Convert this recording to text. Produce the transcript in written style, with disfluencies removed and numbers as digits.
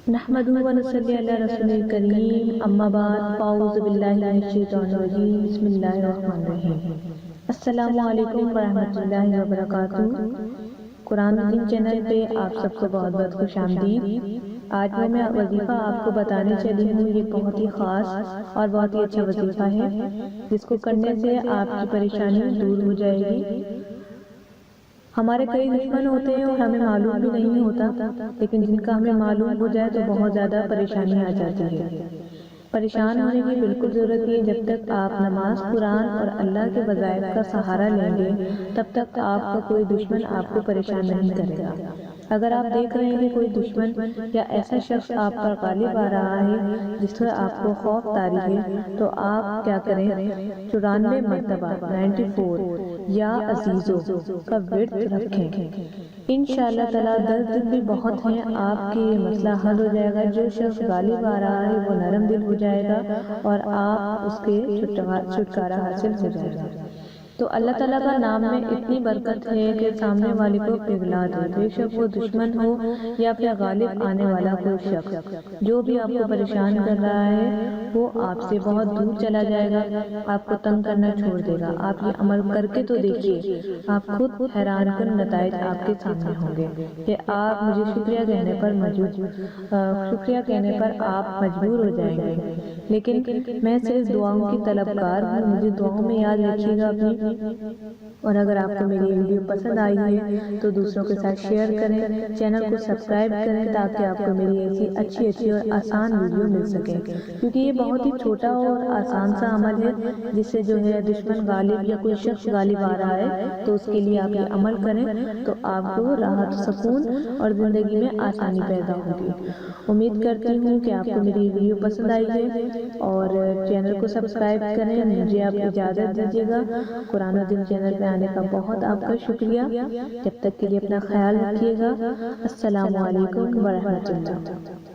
نحمدہ و نصلی علی رسول الکریم، اما بعد، فاعوذ باللہ من الشیطان الرجیم، بسم اللہ الرحمن الرحیم۔ السلام علیکم ورحمۃ اللہ وبرکاتہ۔ قرآن دین چینل پہ آپ سب کو بہت بہت خوش آمدید۔ آج میں وظیفہ آپ کو بتانے چلی ہوں، یہ بہت ہی خاص اور بہت ہی اچھا وظیفہ ہے، جس کو کرنے سے آپ کی پریشانی دور ہو جائے گی۔ ہمارے کئی دشمن ہوتے ہیں اور ہمیں معلوم بھی نہیں ہوتا، لیکن جن کا ہمیں معلوم ہو جائے تو بہت زیادہ پریشانی آ جاتی ہے۔ پریشان ہونے کی بالکل ضرورت نہیں، جب تک آپ نماز، قرآن اور اللہ کے وظائف کا سہارا لیں گے تب تک آپ کا کوئی دشمن آپ کو پریشان نہیں کرے گا۔ اگر آپ دیکھ رہے ہیں کہ کوئی دشمن یا ایسا شخص آپ پر غالب آ رہا ہے جس سے آپ کو خوف طاری ہے، تو آپ کیا کریں، 94 مرتبہ 94 یا عزیزو کا ورد رکھیں۔ انشاءاللہ تعالیٰ 10 دن بھی بہت ہیں، آپ کے مسئلہ حل ہو جائے گا۔ جو شخص غالب آ رہا ہے وہ نرم دل ہو جائے گا اور آپ اس کے چھٹکارا حاصل ہو جائے گا۔ تو اللہ تعالیٰ کا نام میں اتنی برکت ہے کہ سامنے والے کو پگھلا دے، بے شک وہ دشمن ہو یا پھر غالب آنے والا کوئی شخص، جو بھی آپ کو پریشان کر رہا ہے وہ آپ سے بہت دور چلا جائے گا، آپ کو تنگ کرنا چھوڑ دے گا۔ آپ یہ عمل کر کے تو دیکھیے، آپ خود حیران کن نتائج آپ کے سامنے ہوں گے کہ آپ مجھے شکریہ کہنے پر آپ مجبور ہو جائیں گے۔ لیکن میں صرف دعاؤں کی طلبگار ہوں، مجھے دعاؤں میں یاد رکھیے گا اپنی، اور اگر آپ کو میری ویڈیو پسند آئی ہے تو دوسروں کے ساتھ شیئر کریں، چینل کو سبسکرائب کریں تاکہ آپ کو میری ایسی اچھی اور آسان ویڈیو مل سکے، کیونکہ یہ بہت ہی چھوٹا اور آسان سا عمل ہے، جس سے جو ہے دشمن غالب یا کوئی شخص غالب آ رہا ہے تو اس کے لیے آپ یہ عمل کریں تو آپ کو راحت، سکون اور زندگی میں آسانی پیدا ہوگی۔ امید کرتی ہوں کہ آپ کو میری ویڈیو پسند آئی ہے، اور چینل کو سبسکرائب کریں۔ مجھے آپ اجازت دیجیے گا، قرآن دین چینل پہ آنے کا بہت آپ کا شکریہ۔ جب تک کے لیے اپنا خیال رکھیے گا۔ السلام علیکم ورحمۃ اللہ۔